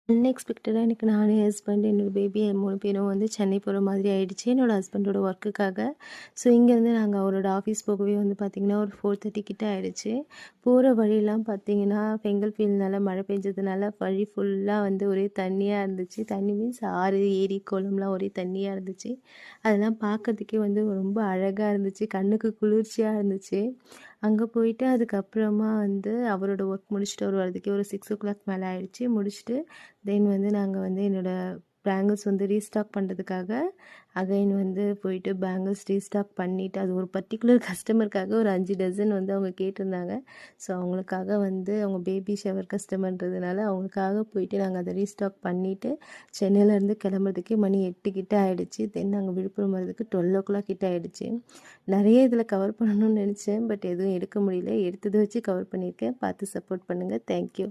அன்எக்ஸ்பெக்டடா எனக்கு நானு, ஹஸ்பண்ட், என்னோட பேபி 3 பேரும் வந்து சென்னை போற மாதிரி ஆயிடுச்சு. என்னோட ஹஸ்பண்டோட ஒர்க்குக்காக. ஸோ இங்கேருந்து நாங்க அவரோட ஆஃபீஸ் போகவே வந்து பார்த்திங்கன்னா, ஒரு 4:30 கிட்ட ஆயிடுச்சு. போற வழிலாம் பார்த்திங்கன்னா, செங்கல் ஃபீல்ட்னால மழை பெஞ்சதுனால வழி ஃபுல்லா வந்து ஒரே தண்ணியா இருந்துச்சு. தண்ணி மீன்ஸ் ஆறு, ஏரி, குளம்லாம் ஒரே தண்ணியா இருந்துச்சு. அதெல்லாம் பார்க்கறதுக்கே வந்து ரொம்ப அழகா இருந்துச்சு. கண்ணுக்கு குளிர்ச்சியா இருந்துச்சு. அங்க போயிட்டு அதுக்கப்புறமா வந்து அவரோட ஒர்க் முடிச்சுட்டு அவர் வரதுக்கே ஒரு 6:00 மேல ஆயிடுச்சு. முடிச்சுட்டு தென் வந்து நாங்க வந்து என்னோட பேங்கிள்ஸ் வந்து ரீஸ்டாக் பண்ணுறதுக்காக அகைன் வந்து போயிட்டு பேங்கிள்ஸ் ரீஸ்டாக் பண்ணிவிட்டு அது ஒரு பர்டிகுலர் கஸ்டமருக்காக ஒரு 5 டசன் வந்து அவங்க கேட்டிருந்தாங்க. ஸோ அவங்களுக்காக வந்து அவங்க பேபி ஷவர் கஸ்டமர்ன்றதுனால அவங்களுக்காக போயிட்டு நாங்கள் அதை ரீஸ்டாக் பண்ணிவிட்டு சென்னையிலேருந்து கிளம்புறதுக்கே மணி 8 கிட்ட ஆகிடுச்சு. தென் நாங்கள் விழுப்புரம் வரதுக்கு 12:00 கிட்ட ஆகிடுச்சு. நிறைய இதில் கவர் பண்ணணும்னு நினச்சேன், பட் எதுவும் எடுக்க முடியல. எடுத்ததை வச்சு கவர் பண்ணியிருக்கேன். பார்த்து சப்போர்ட் பண்ணுங்கள். தேங்க்யூ.